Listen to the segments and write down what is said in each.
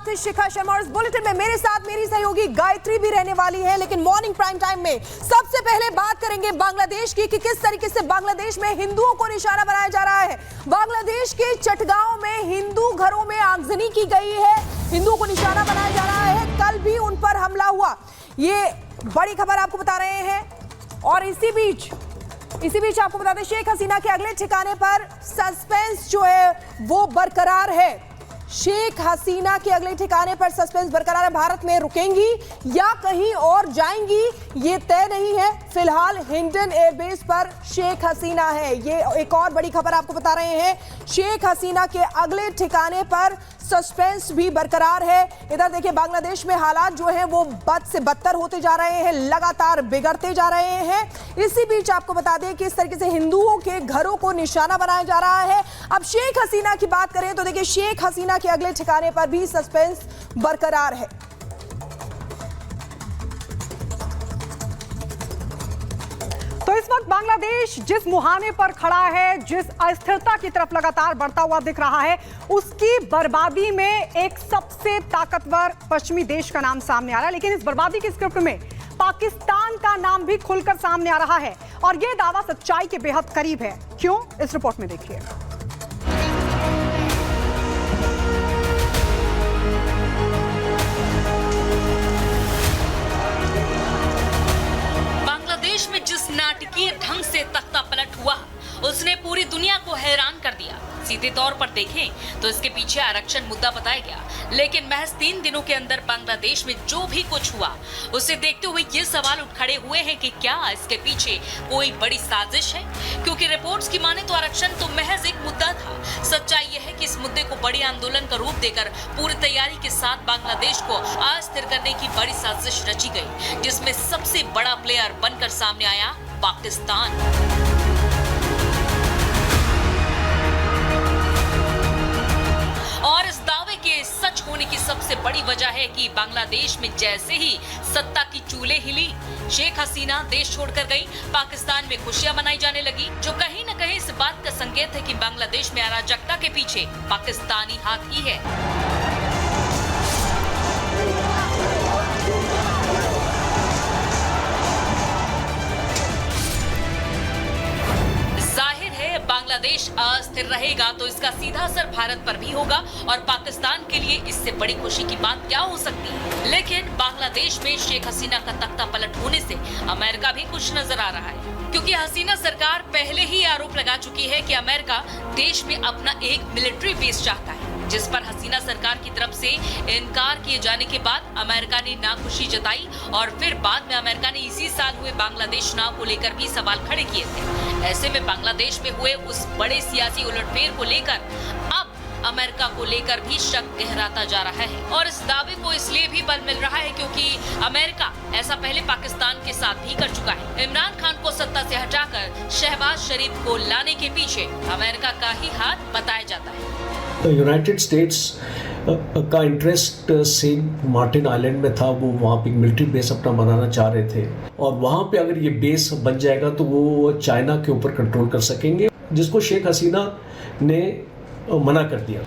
साथ शिखा शर्मा और इस बुलेटिन में मेरे साथ मेरी सहयोगी गायत्री भी रहने वाली है। लेकिन मॉर्निंग प्राइम टाइम में सबसे पहले बात करेंगे बांग्लादेश की कि किस तरीके से बांग्लादेश में हिंदुओं को निशाना बनाया जा रहा है। बांग्लादेश के चटगांव में हिंदू घरों में आगजनी की गई है, हिंदुओं को निशाना बनाया जा रहा है। कल भी उन पर हमला हुआ, ये बड़ी खबर आपको बता रहे हैं। और इसी बीच आपको बता दें शेख हसीना के अगले ठिकाने पर सस्पेंस जो है वो बरकरार है। शेख हसीना के अगले ठिकाने पर सस्पेंस बरकरार है। भारत में रुकेंगी या कहीं और जाएंगी ये तय नहीं है। फिलहाल हिंडन एयरबेस पर शेख हसीना है। ये एक और बड़ी खबर आपको बता रहे हैं, शेख हसीना के अगले ठिकाने पर सस्पेंस भी बरकरार है। इधर देखिए बांग्लादेश में हालात जो हैं वो बद से बदतर होते जा रहे हैं, लगातार बिगड़ते जा रहे हैं। इसी बीच आपको बता दें कि इस तरीके से हिंदुओं के घरों को निशाना बनाया जा रहा है। अब शेख हसीना की बात करें तो देखिए शेख हसीना के अगले ठिकाने पर भी सस्पेंस बरकरार है। तो इस वक्त बांग्लादेश जिस मुहाने पर खड़ा है, जिस अस्थिरता की तरफ लगातार बढ़ता हुआ दिख रहा है, उसकी बर्बादी में एक सबसे ताकतवर पश्चिमी देश का नाम सामने आ रहा है। लेकिन इस बर्बादी की स्क्रिप्ट में पाकिस्तान का नाम भी खुलकर सामने आ रहा है और यह दावा सच्चाई के बेहद करीब है। क्यों, इस रिपोर्ट में देखिए। बांग्लादेश में जिस नाटकीय ढंग से तख्ता पलट हुआ उसने पूरी दुनिया को हैरान कर दिया। सीधे तौर पर देखें तो इसके पीछे आरक्षण मुद्दा बताया गया, लेकिन महज 3 दिनों के अंदर बांग्लादेश में जो भी कुछ हुआ उसे देखते हुए ये सवाल उठ खड़े हुए हैं कि क्या इसके पीछे कोई बड़ी साजिश है। क्योंकि रिपोर्ट्स की माने तो आरक्षण तो महज एक मुद्दा था। सच्चाई यह है कि इस मुद्दे को बड़ी आंदोलन का रूप देकर पूरी तैयारी के साथ बांग्लादेश को अस्थिर करने की बड़ी साजिश रची गई, जिसमें सबसे बड़ा प्लेयर बनकर सामने आया पाकिस्तान। और इस दावे के सच होने की सबसे बड़ी वजह है कि बांग्लादेश में जैसे ही सत्ता की चूल्हे हिली, शेख हसीना देश छोड़कर गई, पाकिस्तान में खुशियां मनाई जाने लगी, जो कहीं न कहीं इस बात का संकेत है कि बांग्लादेश में अराजकता के पीछे पाकिस्तानी हाथ ही है। बांग्लादेश अस्थिर रहेगा तो इसका सीधा असर भारत पर भी होगा और पाकिस्तान के लिए इससे बड़ी खुशी की बात क्या हो सकती है। लेकिन बांग्लादेश में शेख हसीना का तख्ता पलट होने से अमेरिका भी खुश नजर आ रहा है, क्योंकि हसीना सरकार पहले ही आरोप लगा चुकी है कि अमेरिका देश में अपना एक मिलिट्री बेस चाहता है, जिस पर हसीना सरकार की तरफ से इनकार किए जाने के बाद अमेरिका ने नाखुशी जताई और फिर बाद में अमेरिका ने इसी साल हुए बांग्लादेश चुनाव को लेकर भी सवाल खड़े किए थे। ऐसे में बांग्लादेश में हुए उस बड़े सियासी उलटफेर को लेकर अब अमेरिका को लेकर भी शक गहराता जा रहा है। और इस दावे को इसलिए भी बल मिल रहा है क्योंकि अमेरिका ऐसा पहले पाकिस्तान के साथ भी कर चुका है। इमरान खान को सत्ता से हटाकर शहबाज शरीफ को लाने के पीछे अमेरिका का ही हाथ बताया जाता है। यूनाइटेड स्टेट्स का इंटरेस्ट सेंट मार्टिन आइलैंड में था। वो वहाँ पे मिलिट्री बेस अपना बनाना चाह रहे थे और वहाँ पे अगर ये बेस बन जाएगा तो वो चाइना के ऊपर कंट्रोल कर सकेंगे, जिसको शेख हसीना ने मना कर दिया।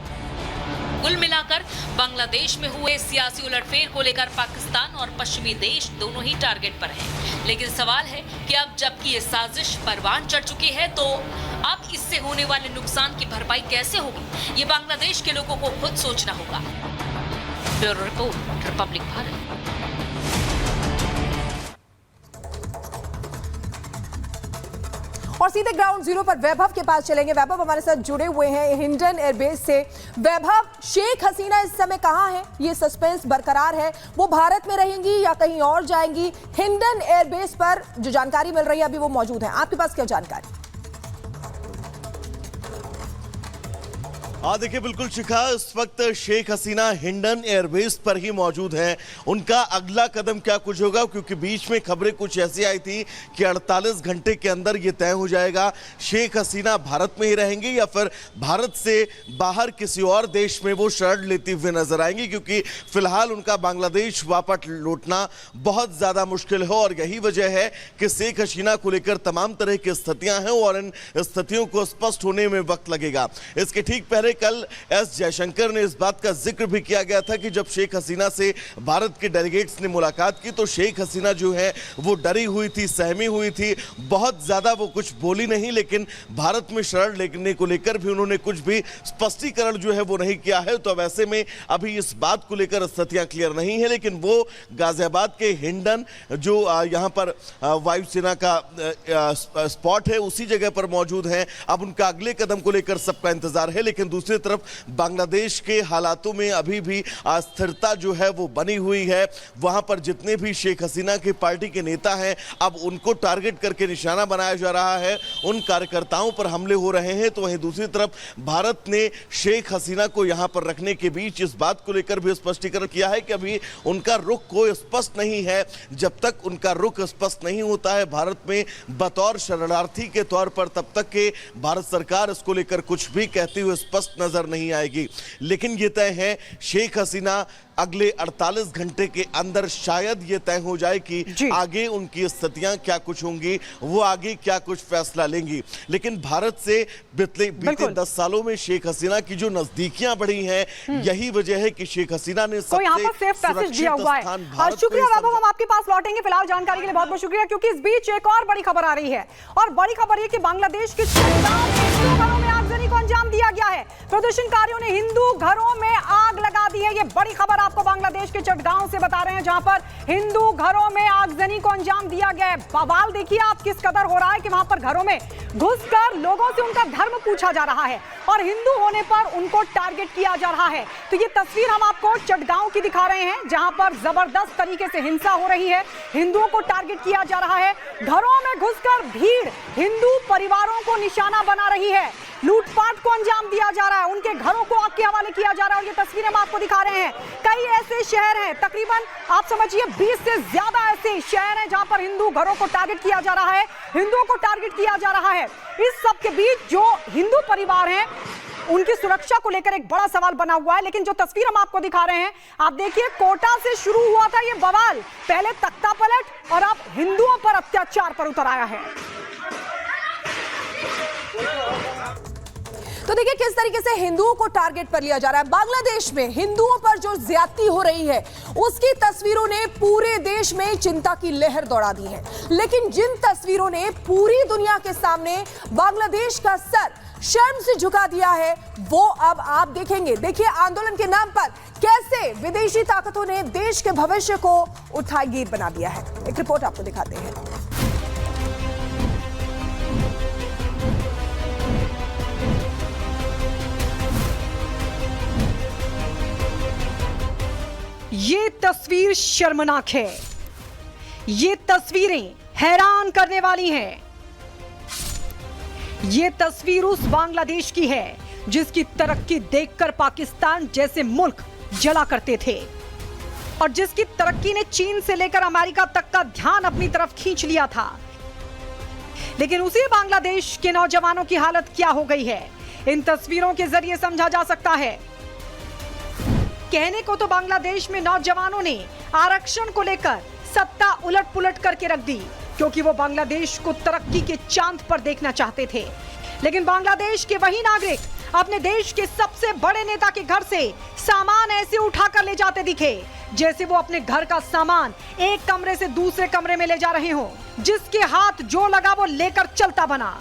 कुल मिलाकर बांग्लादेश में हुए सियासी उलटफेर को लेकर पाकिस्तान और पश्चिमी देश दोनों ही टारगेट पर हैं। लेकिन सवाल है कि अब जबकि ये साजिश परवान चढ़ चुकी है तो अब इससे होने वाले नुकसान की भरपाई कैसे होगी, ये बांग्लादेश के लोगों को खुद सोचना होगा। Bureau report, Republic Bharat. और सीधे ग्राउंड जीरो पर वैभव के पास चलेंगे। वैभव हमारे साथ जुड़े हुए हैं हिंडन एयरबेस से। वैभव, शेख हसीना इस समय कहां है? ये सस्पेंस बरकरार है, वो भारत में रहेंगी या कहीं और जाएंगी? हिंडन एयरबेस पर जो जानकारी मिल रही है अभी वो मौजूद है, आपके पास क्या जानकारी? देखिए बिल्कुल शिखा, इस वक्त शेख हसीना हिंडन एयरबेस पर ही मौजूद हैं। उनका अगला कदम क्या कुछ होगा, क्योंकि बीच में खबरें कुछ ऐसी आई थी कि 48 घंटे के अंदर ये तय हो जाएगा शेख हसीना भारत में ही रहेंगे या फिर भारत से बाहर किसी और देश में वो शरण लेती हुए नजर आएंगी, क्योंकि फिलहाल उनका बांग्लादेश वापस लौटना बहुत ज़्यादा मुश्किल है। और यही वजह है कि शेख हसीना को लेकर तमाम तरह की स्थितियाँ हैं और इन स्थितियों को स्पष्ट होने में वक्त लगेगा। इसके ठीक पहले कल एस जयशंकर ने इस बात का जिक्र भी किया गया था कि जब शेख हसीना से भारत के डेलीगेट्स ने मुलाकात की तो शेख हसीना जो है वो डरी हुई थी, सहमी हुई थी, बहुत ज्यादा वो कुछ बोली नहीं, लेकिन भारत में शरण लेने को लेकर भी उन्होंने कुछ भी स्पष्टीकरण जो है वो नहीं किया है। तो अब ऐसे में अभी इस बात को लेकर स्थितियां क्लियर नहीं है, लेकिन वो गाजियाबाद के हिंडन जो यहां पर वायुसेना का स्पॉट है उसी जगह पर मौजूद हैं। अब उनका अगले कदम को लेकर सबका इंतजार है, लेकिन दूसरी तरफ बांग्लादेश के हालातों में अभी भी अस्थिरता जो है वो बनी हुई है। वहां पर जितने भी शेख हसीना की पार्टी के नेता हैं अब उनको टारगेट करके निशाना बनाया जा रहा है, उन कार्यकर्ताओं पर हमले हो रहे हैं। तो वहीं दूसरी तरफ भारत ने शेख हसीना को यहां पर रखने के बीच इस बात को लेकर भी स्पष्टीकरण किया है कि अभी उनका रुख कोई स्पष्ट नहीं है। जब तक उनका रुख स्पष्ट नहीं होता है भारत में बतौर शरणार्थी के तौर पर, तब तक के भारत सरकार इसको लेकर कुछ भी कहते हुए स्पष्ट नजर नहीं आएगी। लेकिन यह तय है शेख हसीना अगले 48 घंटे के अंदर शायद ये तय हो जाए कि आगे उनकी स्थितियां क्या कुछ होंगी, वो आगे क्या कुछ फैसला लेंगी। लेकिन भारत से बीते 10 सालों में शेख हसीना की जो नजदीकियां बढ़ी हैं, यही वजह है कि शेख हसीना ने सबसे सुरक्षित स्थान भारत। शुक्रिया बाबू, हम आपके पास लौटेंगे। फिलहाल जानकारी के लिए बहुत बहुत शुक्रिया, क्योंकि इस बीच एक और बड़ी खबर आ रही है, और बड़ी खबर ये कि बांग्लादेश के घरों में आगजनी को अंजाम दिया गया है। प्रदर्शनकारियों ने हिंदू घरों में आग लगा दी है। ये बड़ी खबर आपको बांग्लादेश के चटगांव से बता रहे हैं, जहां पर हिंदू घरों में आगजनी को अंजाम दिया गया है। बवाल देखिए आप किस कदर हो रहा है कि वहां पर घरों में घुसकर लोगों से उनका धर्म पूछा जा रहा है और हिंदू होने पर उनको टारगेट किया जा रहा है। तो ये तस्वीर हम आपको चटगांव की दिखा रहे हैं, जहां पर जबरदस्त तरीके से हिंसा हो रही है, हिंदुओं को टारगेट किया जा रहा है। घरों में घुसकर भीड़ हिंदू परिवारों को निशाना बना रही है, लूटपाट को अंजाम दिया जा रहा है, उनके घरों को आग के हवाले किया जा रहा है। और ये तस्वीरें हम आपको दिखा रहे हैं। कई ऐसे शहर हैं, तकरीबन आप समझिए 20 से ज्यादा ऐसे शहर हैं जहां पर हिंदू घरों को टारगेट किया जा रहा है, हिंदुओं को टारगेट किया जा रहा है। इस सब के बीच जो हिंदू परिवार हैं उनकी सुरक्षा को लेकर एक बड़ा सवाल बना हुआ है। लेकिन जो तस्वीर हम आपको दिखा रहे हैं, आप देखिए कोटा से शुरू हुआ था ये बवाल, पहले तख्ता पलट और अब हिंदुओं पर अत्याचार पर उतर आया है। तो देखिए किस तरीके से हिंदुओं को टारगेट पर लिया जा रहा है। बांग्लादेश में हिंदुओं पर जो ज्यादती हो रही है उसकी तस्वीरों ने पूरे देश में चिंता की लहर दौड़ा दी है। लेकिन जिन तस्वीरों ने पूरी दुनिया के सामने बांग्लादेश का सर शर्म से झुका दिया है, वो अब आप देखेंगे। देखिए आंदोलन के नाम पर कैसे विदेशी ताकतों ने देश के भविष्य को उठाईगीर बना दिया है। एक रिपोर्ट आपको दिखाते हैं। ये तस्वीर शर्मनाक है, ये तस्वीरें हैरान करने वाली हैं। ये तस्वीर उस बांग्लादेश की है जिसकी तरक्की देखकर पाकिस्तान जैसे मुल्क जला करते थे और जिसकी तरक्की ने चीन से लेकर अमेरिका तक का ध्यान अपनी तरफ खींच लिया था। लेकिन उसी बांग्लादेश के नौजवानों की हालत क्या हो गई है, इन तस्वीरों के जरिए समझा जा सकता है। कहने को तो बांग्लादेश में नौजवानों ने आरक्षण को लेकर सत्ता उलट पुलट करके रख दी, क्योंकि वो बांग्लादेश को तरक्की के चांद पर देखना चाहते थे। लेकिन बांग्लादेश के वही नागरिक अपने देश के सबसे बड़े नेता के घर से सामान ऐसे उठाकर ले जाते दिखे जैसे वो अपने घर का सामान एक कमरे से दूसरे कमरे में ले जा रहे हो। जिसके हाथ जो लगा वो लेकर चलता बना।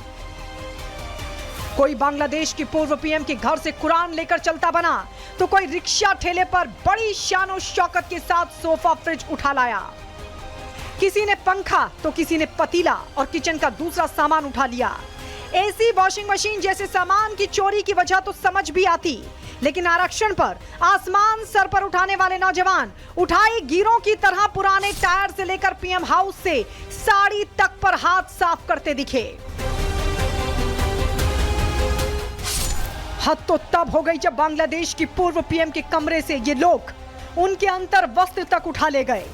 कोई बांग्लादेश की पूर्व पीएम के घर से कुरान लेकर चलता बना, तो कोई रिक्शा ठेले पर बड़ी शान शौकत के साथ सोफा फ्रिज उठा लाया। किसी ने पंखा तो किसी ने पतीला और किचन का दूसरा सामान उठा लिया। एसी, वॉशिंग मशीन जैसे सामान की चोरी की वजह तो समझ भी आती, लेकिन आरक्षण पर आसमान सर पर उठाने वाले नौजवान उठाई गिरों की तरह पुराने टायर से लेकर पीएम हाउस से साड़ी तक पर हाथ साफ करते दिखे। हद तो तब हो गई जब बांग्लादेश की पूर्व पीएम के कमरे से ये लोग उनके अंतर वस्त्र तक उठा ले गए।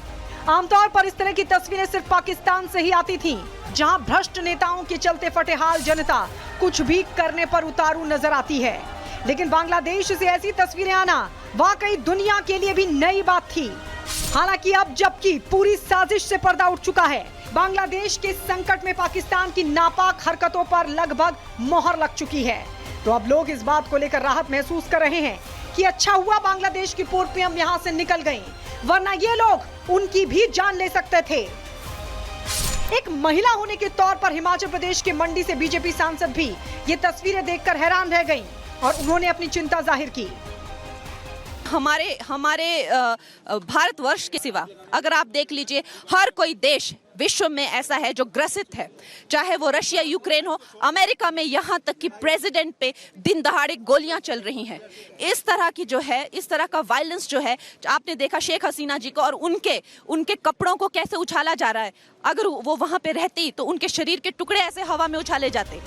आमतौर पर इस तरह की तस्वीरें सिर्फ पाकिस्तान से ही आती थीं, जहां भ्रष्ट नेताओं के चलते फटेहाल जनता कुछ भी करने पर उतारू नजर आती है। लेकिन बांग्लादेश से ऐसी तस्वीरें आना वाकई दुनिया के लिए भी नई बात थी। हालांकि अब जबकि पूरी साजिश से पर्दा उठ चुका है, बांग्लादेश के संकट में पाकिस्तान की नापाक हरकतों पर लगभग मोहर लग चुकी है। तो अब लोग इस बात को लेकर राहत महसूस कर रहे हैं कि अच्छा हुआ बांग्लादेश की पोर्ट पे हम यहां से निकल गए, वरना ये लोग उनकी भी जान ले सकते थे। एक महिला होने के तौर पर हिमाचल प्रदेश के मंडी से बीजेपी सांसद भी ये तस्वीरें देखकर हैरान रह गईं और उन्होंने अपनी चिंता जाहिर की। हमारे भारतवर्ष के सिवा अगर आप देख लीजिए, हर कोई देश विश्व में ऐसा है जो ग्रसित है, चाहे वो रशिया यूक्रेन हो, अमेरिका में यहाँ तक कि प्रेसिडेंट पे दिन दहाड़े गोलियां चल रही हैं। इस तरह की जो है, इस तरह का वायलेंस जो है, आपने देखा शेख हसीना जी को और उनके कपड़ों को कैसे उछाला जा रहा है। अगर वो वहां पे रहती तो उनके शरीर के टुकड़े ऐसे हवा में उछाले जाते।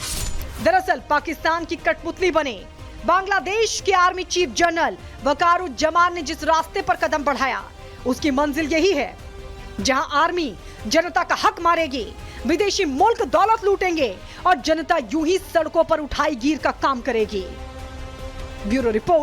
दरअसल पाकिस्तान की कठपुतली बने बांग्लादेश के आर्मी चीफ जनरल वकारुज्जमान ने जिस रास्ते पर कदम बढ़ाया, उसकी मंजिल यही है जहां आर्मी जनता का हक मारेगी, विदेशी मुल्क दौलत लूटेंगे और जनता यूं ही सड़कों पर उठाई गिर का काम करेगी। Bureau report,